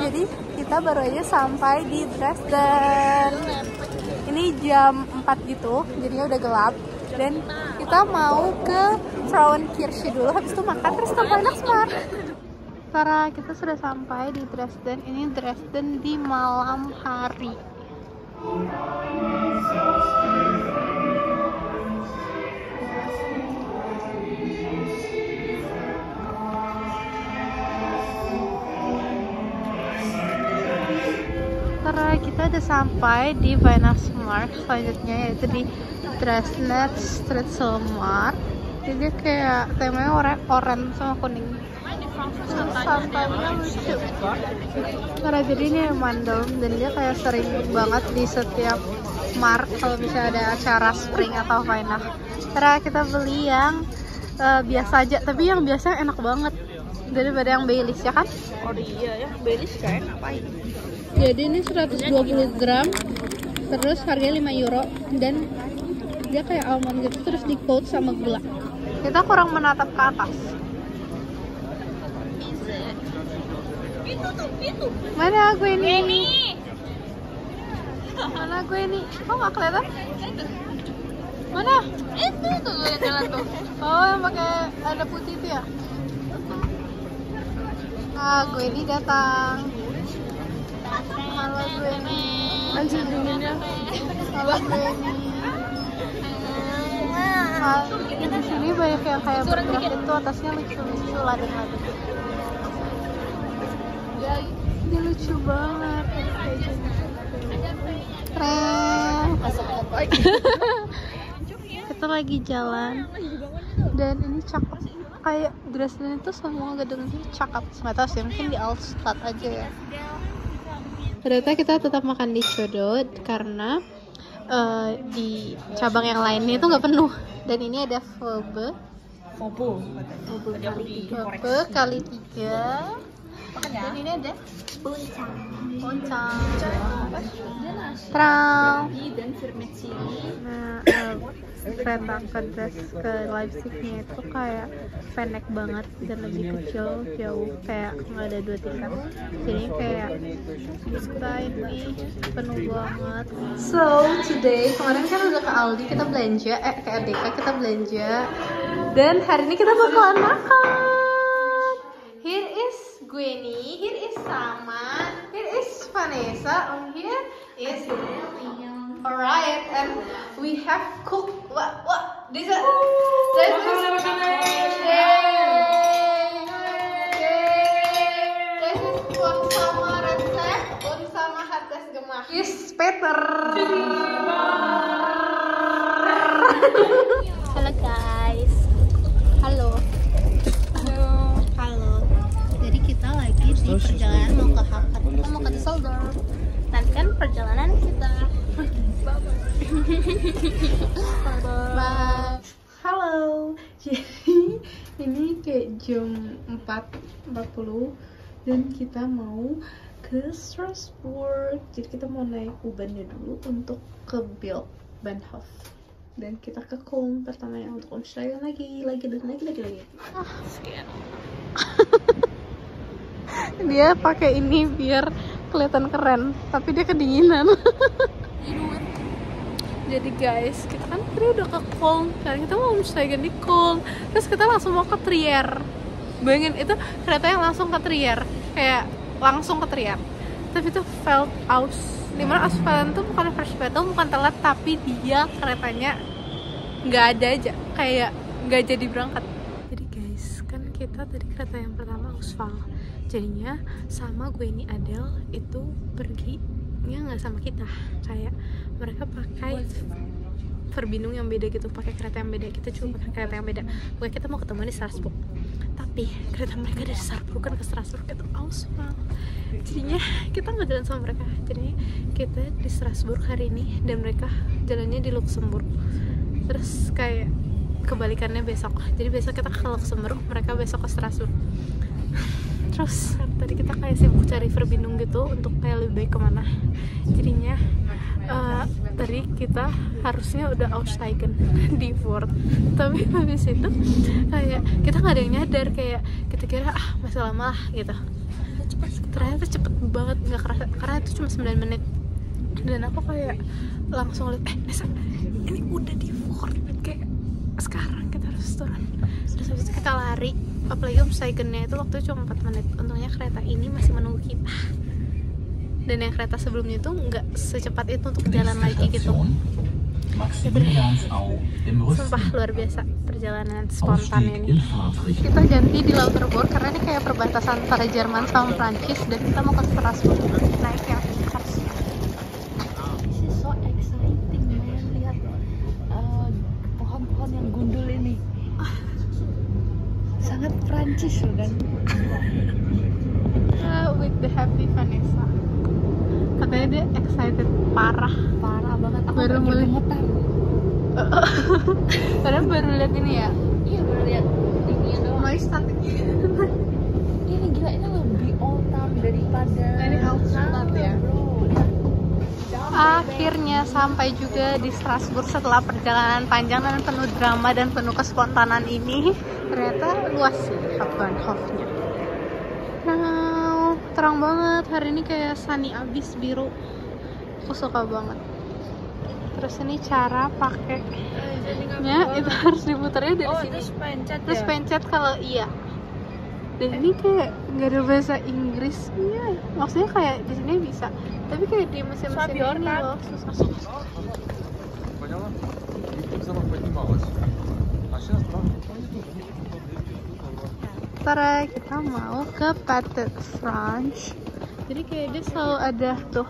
Jadi kita baru aja sampai di Dresden. Ini jam 4 gitu, jadinya udah gelap. Dan kita mau ke Frauenkirche dulu, habis itu makan terus ke Weihnachtsmarkt. Karena kita sudah sampai di Dresden. Ini Dresden di malam hari. Karena kita udah sampai di Weihnachtsmarkt selanjutnya, yaitu di Dresden Strutzelmarkt. Jadi dia kayak temanya oranye sama kuning. Sampahnya lucu. Karena jadi ini mandel dan dia kayak sering banget di setiap mark kalau misalnya ada acara spring atau Weihnacht. Karena kita beli yang biasa aja, tapi yang biasa enak banget daripada yang Baileys ya kan? Oh iya ya, Baileys kayak ngapain? Jadi ini 120 gram, terus harganya 5 euro dan dia kayak almond gitu, terus di coat sama gula. Kita kurang menatap ke atas. Itu. Mana gue ini? Mana gue ini? Oh nggak kelihatan? Mana? Itu tuh yang jalan tuh. Oh yang pakai ada putih itu ya? Ah gue ini datang. Halo gue ini. Anjir dinginnya. Halo gue ini. Di sini banyak yang kayak bergerak itu, atasnya lucu-lucu ladang-ladang. Dia lucu banget kayak gini. Keren. Kita lagi jalan dan ini cakep. Kayak Dresden itu semua gedungnya cakep. Nggak tahu sih, mungkin di Altstadt aja ya. Ternyata kita tetap makan di Chodot karena di cabang yang lainnya itu nggak penuh. Dan ini ada Fobe kali 3. Dan ini ada Boncang Trau. Dan vermicelli. Nah, kereta ke Leipzignya itu kayak pendek banget dan lebih kecil jauh, kayak nggak ada 2 tingkat. Jadi kayak kita ini penuh banget. So today, kemarin kan udah ke Aldi kita belanja, ke RDK kita belanja, dan hari ini kita bakalan makan. Here is Gwenny, here is Sama, here is Vanessa, and here is alright, and we have cooked what this is sama resep und sama hat das gemacht is Peter. Halo guys. Halo. Jadi kita lagi di perjalanan mau ke Hamburg. Kita mau ke Düsseldorf. Nanti kan perjalanan kita. Bye. Halo. Jadi ini kayak jam 4.40 dan kita mau ke Strasbourg. Jadi kita mau naik U-Bahnnya dulu untuk ke Bahnhof. Dan kita ke Köln pertamanya untuk umsteigen lagi. Sekian. Dia pakai ini biar kelihatan keren, tapi dia kedinginan. Jadi guys, kita kan tadi udah ke Köln, sekarang kita mau umsteigen di Köln, terus kita langsung mau ke Trier. Bayangin itu kereta yang langsung ke Trier, kayak langsung ke Trier. Tapi itu Feldhaus, dimana Ausfallen tuh bukan Verspätung, bukan telat, tapi dia keretanya nggak ada aja, kayak nggak jadi berangkat. Jadi guys, kan kita tadi kereta yang pertama Ausfall, jadinya sama Gwenny Adele itu perginya nggak sama kita, kayak mereka pakai Verbindung yang beda gitu, pakai kereta yang beda, kita cuma pakai kereta yang beda. Pokoknya kita mau ketemu di Strasbourg, tapi kereta mereka dari Strasbourg kan ke Strasbourg itu Ausfall, jadinya kita nggak jalan sama mereka. Jadi kita di Strasbourg hari ini dan mereka jalannya di Luxembourg, terus kayak kebalikannya besok. Jadi besok kita ke Luxembourg, mereka besok ke Strasbourg. Terus tadi kita kayak sibuk cari Verbindung gitu untuk kayak lebih baik kemana. Jadinya tadi kita harusnya udah aussteigen di Ford, tapi habis itu kayak kita nggak ada yang nyadar, kayak kita kira masih lama lah gitu. ternyata cepet banget, nggak kerasa karena itu cuma 9 menit. Dan aku kayak langsung lihat, Nesa, ini udah di Fort, kayak sekarang kita harus turun. Terus habis itu kita lari, apalagi Omsteigennya itu waktu itu cuma 4 menit. Untungnya kereta ini masih menunggu kita, dan yang kereta sebelumnya itu nggak secepat itu untuk jalan lagi gitu. Sumpah luar biasa perjalanan spontan ini. Kita ganti di Lauterburg karena ini kayak perbatasan antara Jerman sama Prancis, dan kita mau ke Strasbourg naik yang This is so exciting, man. Lihat pohon-pohon yang gundul ini. Sangat Prancis loh kan. With the happy Vanessa. Katanya dia excited parah banget. Aku baru mulai gemetar. Padahal baru lihat ini ya. Iya, baru lihat ini doang. Noise static. Ini gila, ini lebih old town daripada Ini Altstadt ya. bro. Akhirnya sampai juga di Strasbourg setelah perjalanan panjang dan penuh drama dan penuh kespontanan ini. Ternyata luas sih Hauptbahnhofnya. Wow, terang banget. Hari ini kayak sunny abis biru. Aku suka banget. Terus ini cara pakainya itu harus diputarnya dari sini. Terus pencet kalau iya. Dan ini kayak nggak ada bahasa Inggrisnya. Maksudnya kayak di sini bisa, tapi kayak di mesin-mesin ini loh susah. Tara, kita mau ke Patent France. Jadi kayak dia selalu ada tuh.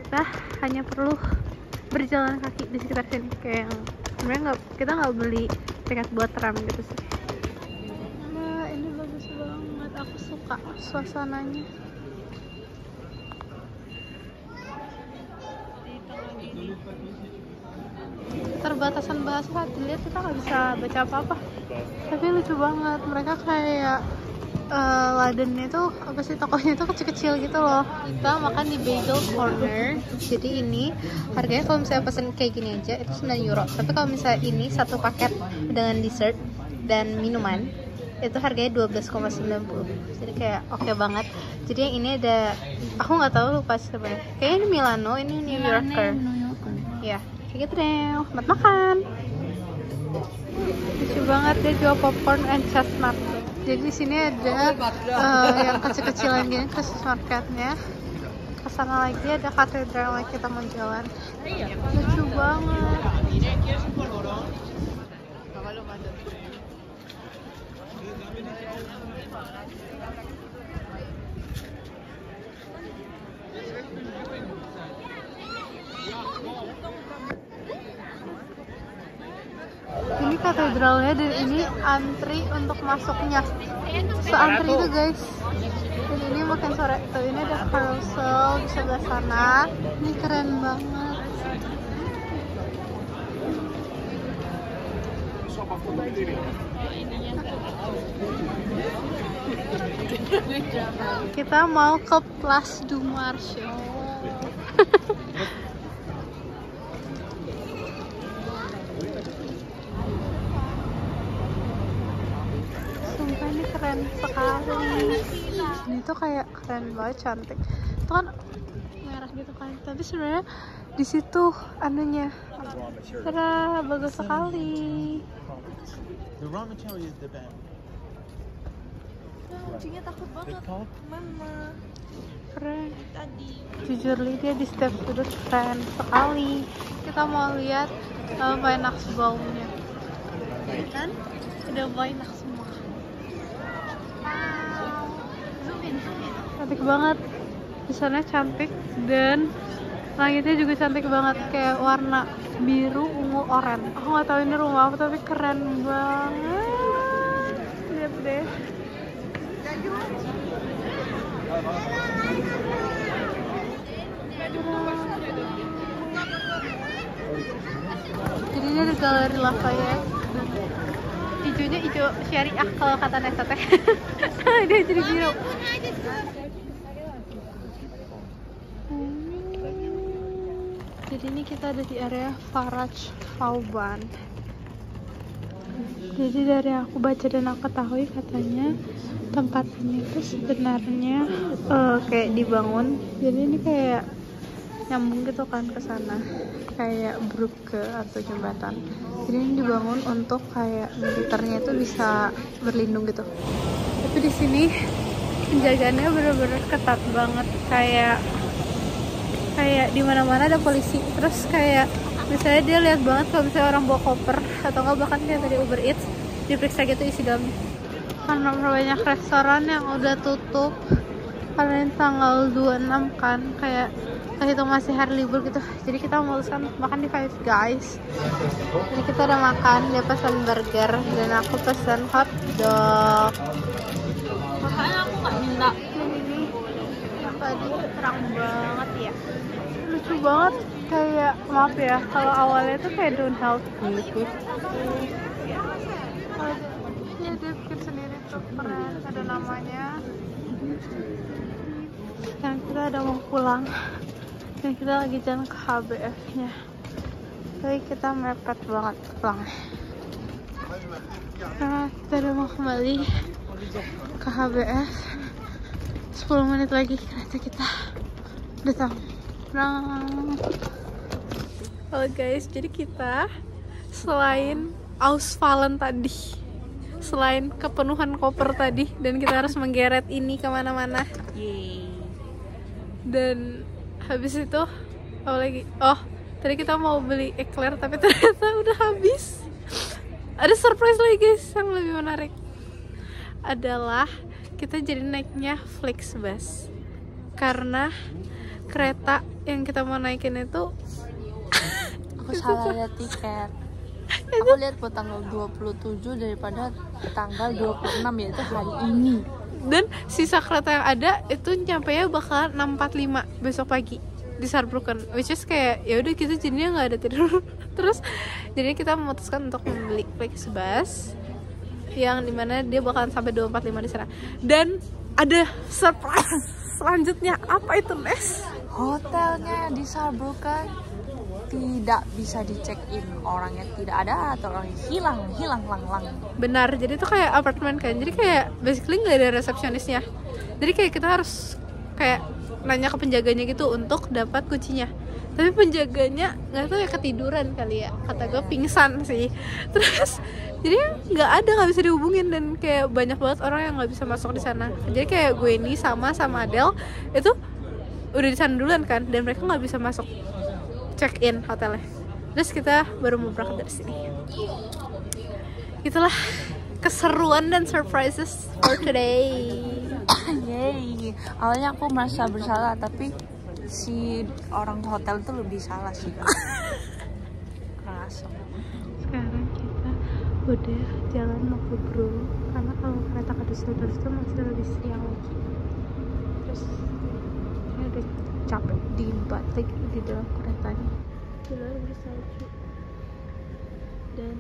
Kita hanya perlu berjalan kaki di sekitar sini. Kayak sebenarnya kita nggak beli tiket buat tram gitu sih. Nah, ini bagus banget. Aku suka suasananya. Terbatasan bahasa, dilihat kita nggak bisa baca apa-apa, tapi lucu banget. Mereka kayak ladennya tuh apa sih, tokonya tuh kecil-kecil gitu loh. Kita makan di Bagel Corner. Jadi ini harganya kalau misalnya pesen kayak gini aja itu 9 euro, tapi kalau misalnya ini satu paket dengan dessert dan minuman itu harganya 12,90. Jadi kayak oke banget. Jadi yang ini ada, aku nggak tahu, lupa sebenarnya. Kayaknya ini Milano, ini New Yorker. Ya, kayak gitu deh. Selamat makan. Lucu banget, dia jual popcorn and chestnut. Jadi di sini ada yang kecil-kecilan gini, Christmas marketnya. Kesana lagi ada katedral yang kita mau jalan. Lucu banget. Ini katedralnya, dan ini antri untuk masuknya. Seantri itu guys. Dan ini makin sore. Tuh, ini ada carousel di sebelah sana. Ini keren banget. Kita mau ke Place du Marché. Sumpah ini keren sekali. Ini tuh kayak keren banget, cantik. Itu kan merah gitu kan. Tapi sebenarnya di situ anunya. Tara, bagus sekali. The raw material is the best. Kucingnya takut banget. Mama. Keren. Tadi. Jujur dia di step sudut keren sekali. Kita mau lihat Weihnachtsbaumnya. Kan? Udah Weihnacht semua. Wow. Zoom in. Cantik banget. Di sana cantik, dan langitnya juga cantik banget, kayak warna biru, ungu, oranye. Aku nggak tahu ini rumah apa, tapi keren banget. Lihat deh. Jadi ini ada galeri Lafayette. Hijaunya hijau syariah kalau kata Nesa teh. Dia jadi biru. Jadi ini kita ada di area Farage Vauban. Jadi dari aku baca dan aku ketahui katanya tempat ini tuh sebenarnya kayak dibangun. Jadi ini kayak nyambung gitu kan ke sana, kayak brugge atau jembatan. Jadi ini dibangun untuk kayak militernya itu bisa berlindung gitu. Tapi di sini penjagaannya bener-bener ketat banget, kayak di mana-mana ada polisi. Terus kayak misalnya dia lihat banget kalau misalnya orang bawa koper atau enggak, bahkan kayak tadi Uber Eats diperiksa gitu isi dalamnya. Karena banyak restoran yang udah tutup karena ini tanggal 26 kan, kayak itu masih hari libur gitu. Jadi kita memutuskan makan di Five Guys. Jadi kita udah makan, dia pesan burger dan aku pesan hot dog. Makanya aku nggak minta. Ini tadi terang banget ya, lucu banget. Kayak maaf ya kalau awalnya tuh kayak don't help gitu. Ya dia bikin sendiri tuh keren, ada namanya. Sekarang kita udah mau pulang dan kita lagi jalan ke HBF nya, tapi kita mepet banget pulangnya karena kita udah mau kembali ke HBF. 10 menit lagi kereta kita datang. Halo guys, jadi kita selain ausfallen tadi, selain kepenuhan koper tadi, dan kita harus menggeret ini kemana-mana. Dan habis itu tadi kita mau beli eclair tapi ternyata udah habis. Ada surprise lagi guys yang lebih menarik, adalah kita jadi naiknya Flixbus karena kereta yang kita mau naikin itu Aku salah lihat tiket. Aku lihat buat tanggal 27 daripada tanggal 26, yaitu hari ini. Dan sisa kereta yang ada itu nyampe ya bakalan 6.45 besok pagi di Saarbrücken, which is kayak ya udah kita jadinya nggak ada tidur. Terus jadi kita memutuskan untuk membeli Flixbus yang dimana dia bakalan sampai 2.45 di sana. Dan ada surprise selanjutnya. Apa itu, Nes? Hotelnya di Saarbrücken tidak bisa di-check in, orangnya tidak ada atau orangnya hilang lang. Benar, jadi itu kayak apartemen kan, jadi kayak basically nggak ada resepsionisnya. Jadi kayak kita harus kayak nanya ke penjaganya gitu untuk dapat kuncinya. Tapi penjaganya nggak tahu ya ketiduran kali ya, kata gue pingsan sih. Terus jadi nggak bisa dihubungin dan kayak banyak banget orang yang nggak bisa masuk di sana. Jadi kayak gue ini sama Adele itu udah di sana duluan kan, dan mereka nggak bisa masuk check in hotelnya. Terus kita baru mau berangkat dari sini. Itulah keseruan dan surprises for today. Yeay. Awalnya aku merasa bersalah, tapi si orang hotel itu lebih salah sih. Kerasa. Sekarang kita udah jalan mau ke Brugge karena kalau kereta ke Düsseldorf itu masih lebih siang lagi. Terus saya udah capek di batik di dalam keretanya, di luar bersalju. Dan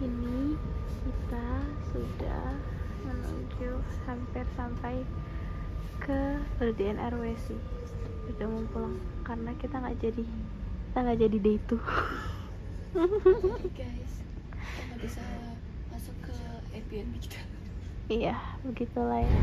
ini kita sudah menuju hampir sampai ke Berlin RWC. Udah mau pulang karena kita nggak jadi day 2. Guys, kita nggak bisa masuk ke Airbnb kita. Iya, begitulah ya.